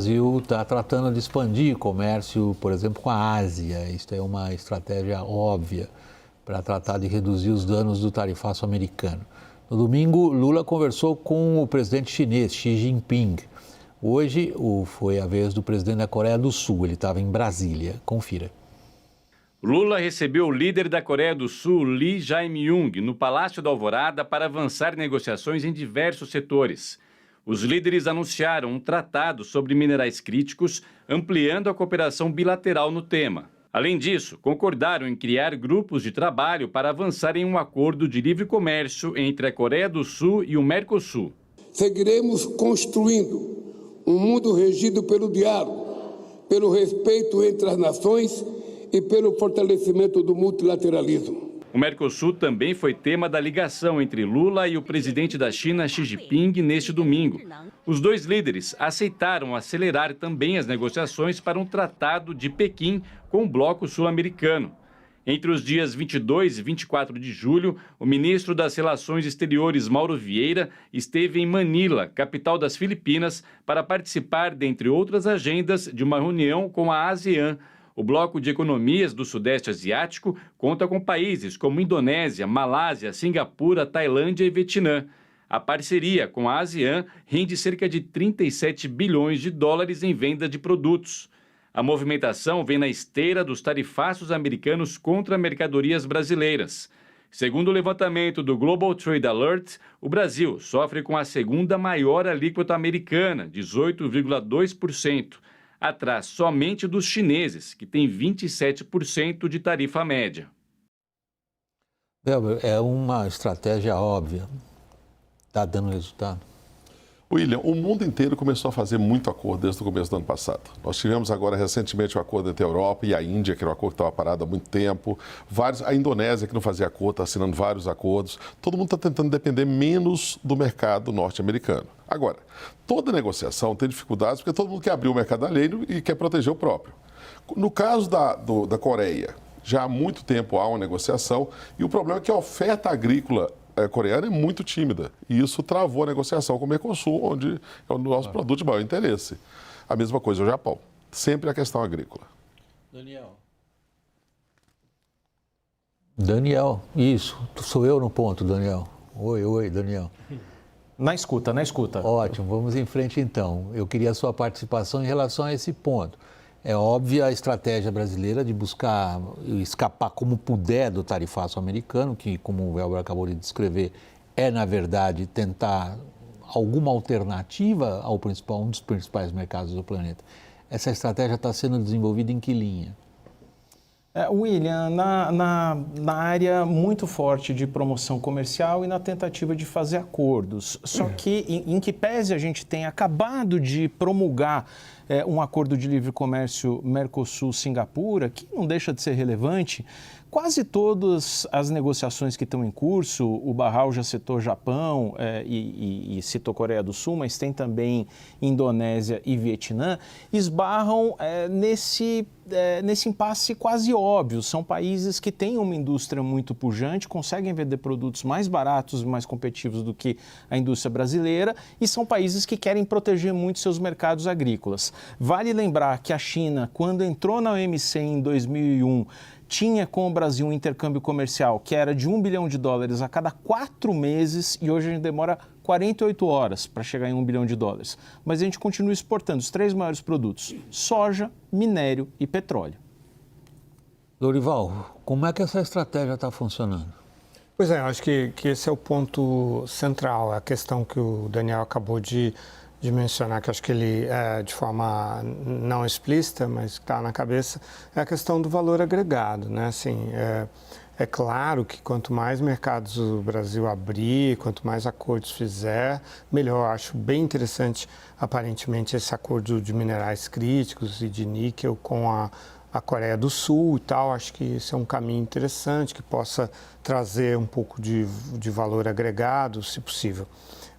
Brasil está tratando de expandir comércio, por exemplo, com a Ásia. Isso é uma estratégia óbvia para tratar de reduzir os danos do tarifaço americano. No domingo, Lula conversou com o presidente chinês, Xi Jinping. Hoje foi a vez do presidente da Coreia do Sul, ele estava em Brasília. Confira. Lula recebeu o líder da Coreia do Sul, Lee Jae-myung, no Palácio da Alvorada para avançar negociações em diversos setores. Os líderes anunciaram um tratado sobre minerais críticos, ampliando a cooperação bilateral no tema. Além disso, concordaram em criar grupos de trabalho para avançar em um acordo de livre comércio entre a Coreia do Sul e o Mercosul. Seguiremos construindo um mundo regido pelo diálogo, pelo respeito entre as nações e pelo fortalecimento do multilateralismo. O Mercosul também foi tema da ligação entre Lula e o presidente da China, Xi Jinping, neste domingo. Os dois líderes aceitaram acelerar também as negociações para um tratado de Pequim com o bloco sul-americano. Entre os dias 22 e 24 de julho, o ministro das Relações Exteriores, Mauro Vieira, esteve em Manila, capital das Filipinas, para participar, dentre outras agendas, de uma reunião com a ASEAN. O Bloco de Economias do Sudeste Asiático conta com países como Indonésia, Malásia, Singapura, Tailândia e Vietnã. A parceria com a ASEAN rende cerca de 37 bilhões de dólares em venda de produtos. A movimentação vem na esteira dos tarifaços americanos contra mercadorias brasileiras. Segundo o levantamento do Global Trade Alert, o Brasil sofre com a segunda maior alíquota americana, 18,2%. Atrás somente dos chineses, que têm 27% de tarifa média. Weber, é uma estratégia óbvia. Está dando resultado? William, o mundo inteiro começou a fazer muito acordo desde o começo do ano passado. Nós tivemos agora recentemente um acordo entre a Europa e a Índia, que era um acordo que estava parado há muito tempo. A Indonésia, que não fazia acordo, está assinando vários acordos. Todo mundo está tentando depender menos do mercado norte-americano. Agora, toda negociação tem dificuldades porque todo mundo quer abrir o mercado alheio e quer proteger o próprio. No caso da Coreia, já há muito tempo há uma negociação e o problema é que a oferta agrícola coreana é muito tímida e isso travou a negociação com o Mercosul, onde é o nosso produto de maior interesse. A mesma coisa o Japão, sempre a questão agrícola. Daniel, isso, sou eu no ponto, Daniel. Oi, Daniel. Na escuta. Ótimo, vamos em frente então. Eu queria a sua participação em relação a esse ponto. É óbvia a estratégia brasileira de buscar escapar como puder do tarifaço americano, que, como o Weber acabou de descrever, é, na verdade, tentar alguma alternativa ao um dos principais mercados do planeta. Essa estratégia está sendo desenvolvida em que linha? William, na área muito forte de promoção comercial e na tentativa de fazer acordos. Só que, em que pese a gente tem acabado de promulgar um acordo de livre comércio Mercosul-Singapura, que não deixa de ser relevante, quase todas as negociações que estão em curso, o Barral já citou Japão e citou Coreia do Sul, mas tem também Indonésia e Vietnã, esbarram nesse impasse quase óbvio. São países que têm uma indústria muito pujante, conseguem vender produtos mais baratos e mais competitivos do que a indústria brasileira e são países que querem proteger muito seus mercados agrícolas. Vale lembrar que a China, quando entrou na OMC em 2001, tinha com o Brasil um intercâmbio comercial que era de $1 bilhão a cada 4 meses e hoje a gente demora 48 horas para chegar em $1 bilhão. Mas a gente continua exportando os 3 maiores produtos: soja, minério e petróleo. Lorival, como é que essa estratégia está funcionando? Pois é, acho que esse é o ponto central, a questão que o Daniel acabou de mencionar, que acho que ele, de forma não explícita, mas que está na cabeça, é a questão do valor agregado, né? Assim, é claro que quanto mais mercados o Brasil abrir, quanto mais acordos fizer, melhor. Acho bem interessante, aparentemente, esse acordo de minerais críticos e de níquel com a Coreia do Sul e tal. Acho que esse é um caminho interessante, que possa trazer um pouco de valor agregado, se possível.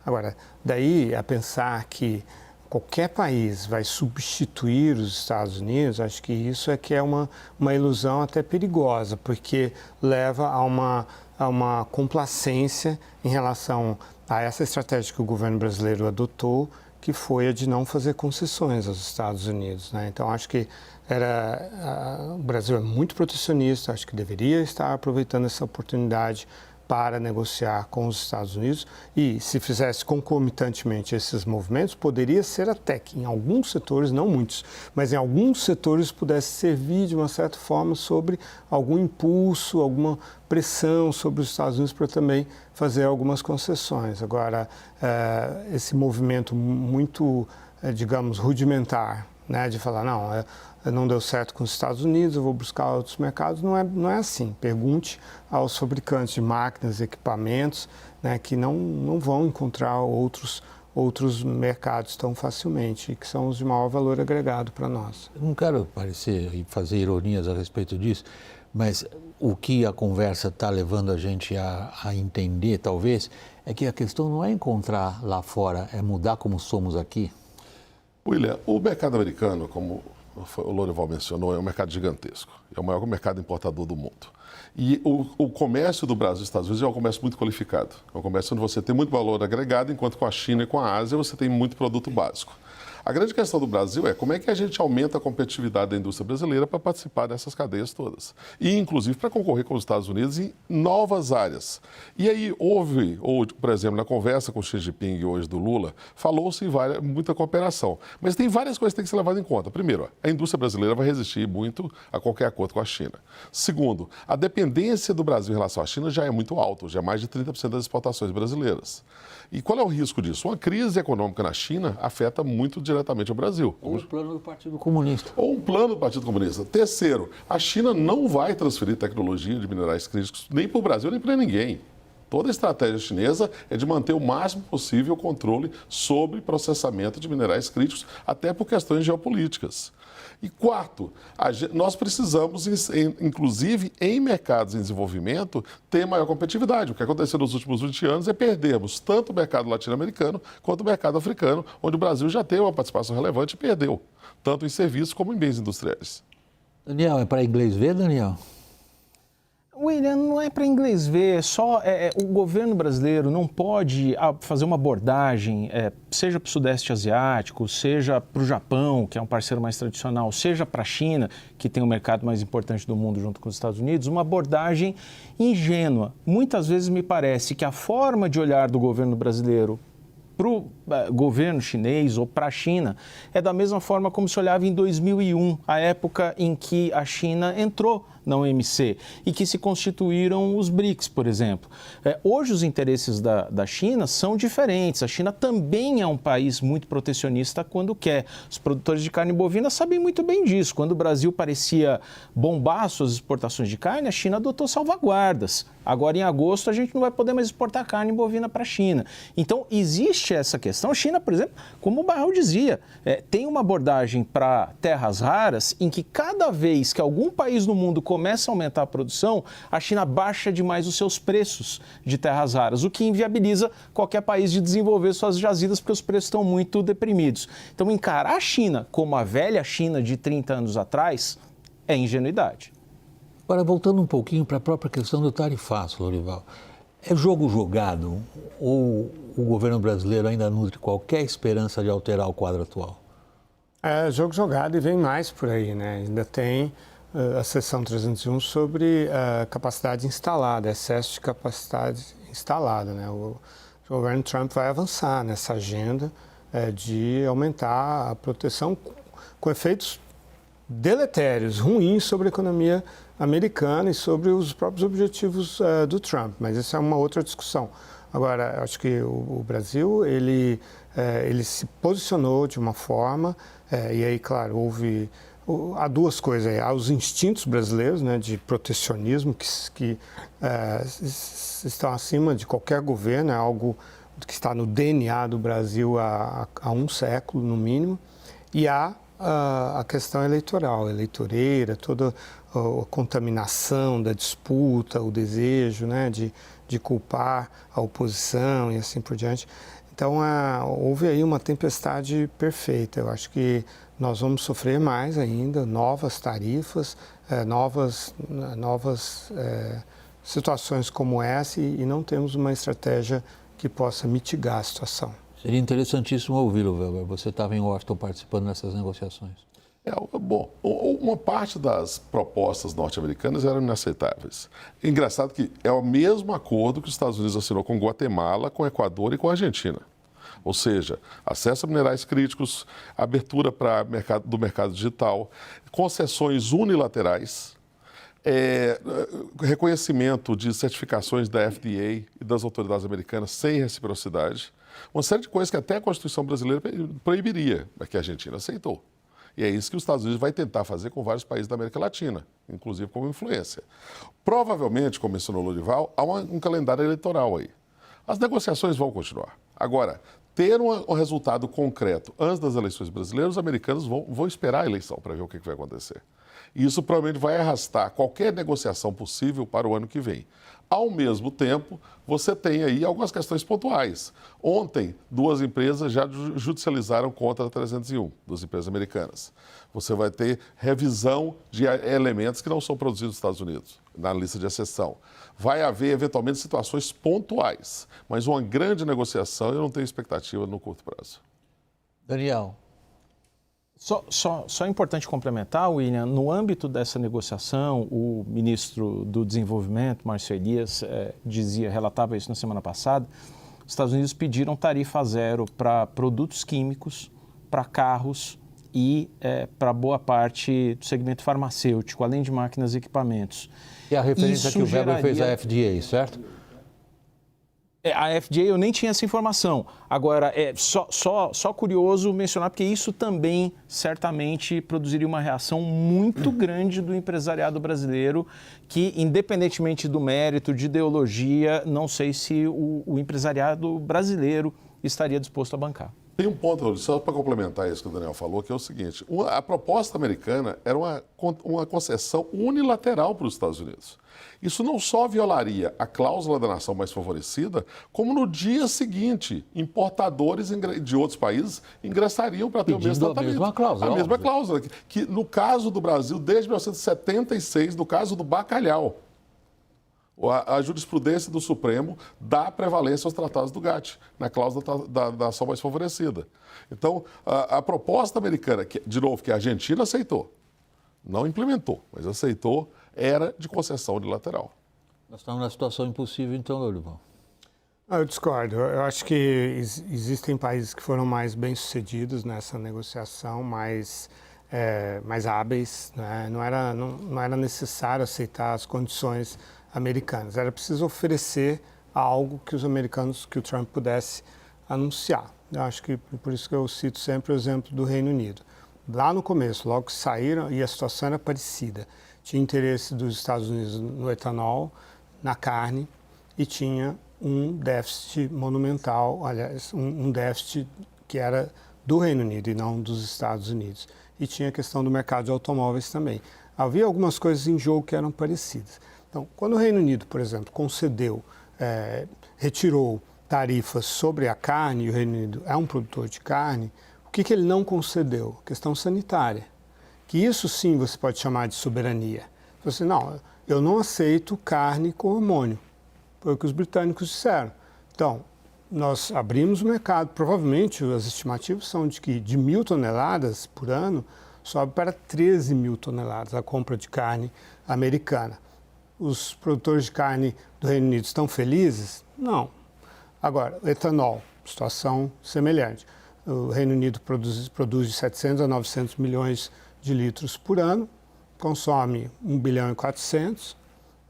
Agora, daí a pensar que qualquer país vai substituir os Estados Unidos, acho que isso que é uma ilusão até perigosa, porque leva a uma complacência em relação a essa estratégia que o governo brasileiro adotou, que foi a de não fazer concessões aos Estados Unidos, né? Então, acho que o Brasil é muito protecionista, acho que deveria estar aproveitando essa oportunidade para negociar com os Estados Unidos e, se fizesse concomitantemente esses movimentos, poderia ser até que em alguns setores, não muitos, mas em alguns setores pudesse servir de uma certa forma sobre algum impulso, alguma pressão sobre os Estados Unidos para também fazer algumas concessões. Agora, esse movimento muito, digamos, rudimentar, né, de falar, não deu certo com os Estados Unidos, eu vou buscar outros mercados, não é assim. Pergunte aos fabricantes de máquinas e equipamentos, né, que não vão encontrar outros mercados tão facilmente, que são os de maior valor agregado para nós. Eu não quero parecer e fazer ironias a respeito disso, mas o que a conversa está levando a gente a entender, talvez, é que a questão não é encontrar lá fora, é mudar como somos aqui. William, o mercado americano, como o Lorival mencionou, é um mercado gigantesco. É o maior mercado importador do mundo. E o comércio do Brasil e dos Estados Unidos é um comércio muito qualificado. É um comércio onde você tem muito valor agregado, enquanto com a China e com a Ásia você tem muito produto básico. A grande questão do Brasil é como é que a gente aumenta a competitividade da indústria brasileira para participar dessas cadeias todas. E, inclusive, para concorrer com os Estados Unidos em novas áreas. E aí por exemplo, na conversa com o Xi Jinping hoje do Lula, falou-se em muita cooperação. Mas tem várias coisas que têm que ser levadas em conta. Primeiro, a indústria brasileira vai resistir muito a qualquer acordo com a China. Segundo, a dependência do Brasil em relação à China já é muito alta, já é mais de 30% das exportações brasileiras. E qual é o risco disso? Uma crise econômica na China afeta muito diretamente o Brasil. Ou o plano do Partido Comunista. Ou um plano do Partido Comunista. Terceiro, a China não vai transferir tecnologia de minerais críticos nem para o Brasil nem para ninguém. Toda a estratégia chinesa é de manter o máximo possível o controle sobre processamento de minerais críticos, até por questões geopolíticas. E quarto, nós precisamos, inclusive em mercados em desenvolvimento, ter maior competitividade. O que aconteceu nos últimos 20 anos é perdermos tanto o mercado latino-americano quanto o mercado africano, onde o Brasil já tem uma participação relevante e perdeu, tanto em serviços como em bens industriais. Daniel, é para inglês ver, Daniel? William, não é para inglês ver, o governo brasileiro não pode fazer uma abordagem, seja para o Sudeste Asiático, seja para o Japão, que é um parceiro mais tradicional, seja para a China, que tem o mercado mais importante do mundo junto com os Estados Unidos, uma abordagem ingênua. Muitas vezes me parece que a forma de olhar do governo brasileiro para o governo chinês ou para a China é da mesma forma como se olhava em 2001, a época em que a China entrou na OMC e que se constituíram os BRICS, por exemplo. Hoje os interesses da China são diferentes. A China também é um país muito protecionista quando quer. Os produtores de carne bovina sabem muito bem disso. Quando o Brasil parecia bombar suas exportações de carne, a China adotou salvaguardas. Agora, em agosto, a gente não vai poder mais exportar carne bovina para a China. Então, existe essa questão. A China, por exemplo, como o Barral dizia, tem uma abordagem para terras raras em que cada vez que algum país no mundo começa a aumentar a produção, a China baixa demais os seus preços de terras raras, o que inviabiliza qualquer país de desenvolver suas jazidas porque os preços estão muito deprimidos. Então, encarar a China como a velha China de 30 anos atrás é ingenuidade. Agora, voltando um pouquinho para a própria questão do tarifaço, Lorival, é jogo jogado ou o governo brasileiro ainda nutre qualquer esperança de alterar o quadro atual? É jogo jogado e vem mais por aí, né? Ainda tem a seção 301 sobre capacidade instalada, excesso de capacidade instalada, né? O governo Trump vai avançar nessa agenda de aumentar a proteção com efeitos deletérios, ruins sobre a economia americana e sobre os próprios objetivos do Trump, mas essa é uma outra discussão. Agora, acho que o Brasil, ele se posicionou de uma forma, e aí, claro, há duas coisas aí. Há os instintos brasileiros, né, de protecionismo que estão acima de qualquer governo, é algo que está no DNA do Brasil há um século, no mínimo, e há a questão eleitoreira, toda a contaminação da disputa, o desejo, né, de culpar a oposição e assim por diante. Então, houve aí uma tempestade perfeita. Eu acho que nós vamos sofrer mais ainda, novas tarifas, novas situações como essa e não temos uma estratégia que possa mitigar a situação. Seria interessantíssimo ouvi-lo, Weber. Você estava em Washington participando dessas negociações. Bom, uma parte das propostas norte-americanas eram inaceitáveis. Engraçado que é o mesmo acordo que os Estados Unidos assinou com Guatemala, com Equador e com a Argentina. Ou seja, acesso a minerais críticos, abertura do mercado digital, concessões unilaterais, reconhecimento de certificações da FDA e das autoridades americanas sem reciprocidade, uma série de coisas que até a Constituição brasileira proibiria, mas que a Argentina aceitou. E é isso que os Estados Unidos vai tentar fazer com vários países da América Latina, inclusive como influência. Provavelmente, como mencionou o Lorival, há um calendário eleitoral aí. As negociações vão continuar. Agora, ter um resultado concreto antes das eleições brasileiras, os americanos vão esperar a eleição para ver o que vai acontecer. E isso provavelmente vai arrastar qualquer negociação possível para o ano que vem. Ao mesmo tempo, você tem aí algumas questões pontuais. Ontem, 2 empresas já judicializaram contra a 301, 2 empresas americanas. Você vai ter revisão de elementos que não são produzidos nos Estados Unidos, na lista de exceção. Vai haver, eventualmente, situações pontuais, mas uma grande negociação eu não tenho expectativa no curto prazo. Daniel. Só é importante complementar, William, no âmbito dessa negociação, o ministro do Desenvolvimento, Márcio Elias, relatava isso na semana passada, os Estados Unidos pediram tarifa zero para produtos químicos, para carros e para boa parte do segmento farmacêutico, além de máquinas e equipamentos. E a referência que o Weber fez à FDA, certo? A FDA eu nem tinha essa informação. Agora, só curioso mencionar, porque isso também certamente produziria uma reação muito grande do empresariado brasileiro, que, independentemente do mérito, de ideologia, não sei se o empresariado brasileiro estaria disposto a bancar. Tem um ponto, só para complementar isso que o Daniel falou, que é o seguinte: a proposta americana era uma concessão unilateral para os Estados Unidos. Isso não só violaria a cláusula da nação mais favorecida, como no dia seguinte, importadores de outros países ingressariam para ter o mesmo tratamento. A mesma cláusula. A mesma cláusula, que no caso do Brasil, desde 1976, no caso do bacalhau, a jurisprudência do Supremo dá prevalência aos tratados do GATT, na cláusula da nação mais favorecida. Então, a proposta americana, de novo, que a Argentina aceitou, não implementou, mas aceitou, era de concessão unilateral. Nós estamos numa situação impossível, então, Lorival. Eu discordo. Eu acho que existem países que foram mais bem-sucedidos nessa negociação, mais hábeis, né? Não era necessário aceitar as condições americanas. Era preciso oferecer algo que o Trump pudesse anunciar. Eu acho que por isso que eu cito sempre o exemplo do Reino Unido. Lá no começo, logo que saíram, e a situação era parecida. Tinha interesse dos Estados Unidos no etanol, na carne, e tinha um déficit monumental, aliás, um déficit que era do Reino Unido e não dos Estados Unidos. E tinha a questão do mercado de automóveis também. Havia algumas coisas em jogo que eram parecidas. Então, quando o Reino Unido, por exemplo, retirou tarifas sobre a carne, e o Reino Unido é um produtor de carne, o que ele não concedeu? Questão sanitária. Que isso sim você pode chamar de soberania. Você, não, eu não aceito carne com hormônio. Foi o que os britânicos disseram. Então, nós abrimos o mercado. Provavelmente as estimativas são de que de 1.000 toneladas por ano sobe para 13 mil toneladas a compra de carne americana. Os produtores de carne do Reino Unido estão felizes? Não. Agora, etanol, situação semelhante. O Reino Unido produz de 700 a 900 milhões de litros por ano, consome 1 bilhão e 400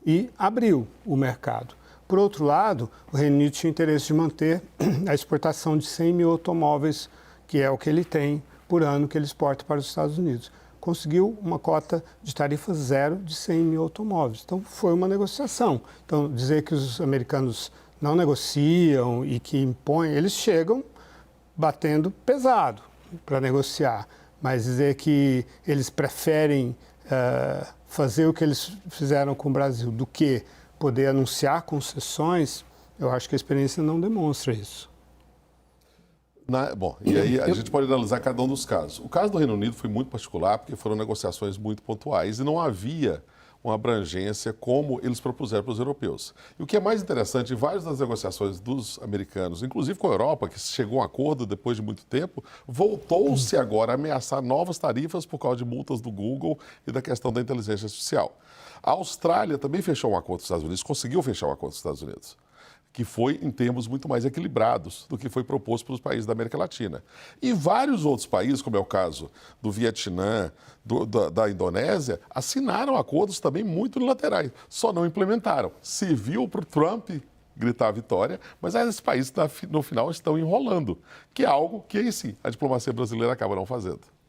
e abriu o mercado. Por outro lado, o Reino Unido tinha interesse de manter a exportação de 100 mil automóveis, que é o que ele tem por ano que ele exporta para os Estados Unidos. Conseguiu uma cota de tarifa zero de 100 mil automóveis. Então, foi uma negociação. Então, dizer que os americanos não negociam e que impõem, eles chegam batendo pesado para negociar. Mas dizer que eles preferem fazer o que eles fizeram com o Brasil do que poder anunciar concessões, eu acho que a experiência não demonstra isso. Bom, e aí a gente pode analisar cada um dos casos. O caso do Reino Unido foi muito particular porque foram negociações muito pontuais e não havia uma abrangência como eles propuseram para os europeus. E o que é mais interessante, em várias das negociações dos americanos, inclusive com a Europa, que chegou a um acordo depois de muito tempo, voltou-se agora a ameaçar novas tarifas por causa de multas do Google e da questão da inteligência artificial. A Austrália também fechou um acordo com os Estados Unidos, conseguiu fechar um acordo com os Estados Unidos, que foi em termos muito mais equilibrados do que foi proposto pelos países da América Latina. E vários outros países, como é o caso do Vietnã, da Indonésia, assinaram acordos também muito unilaterais, só não implementaram. Serviu para o Trump gritar a vitória, mas esses países, no final, estão enrolando, que é algo que, aí sim, a diplomacia brasileira acaba não fazendo.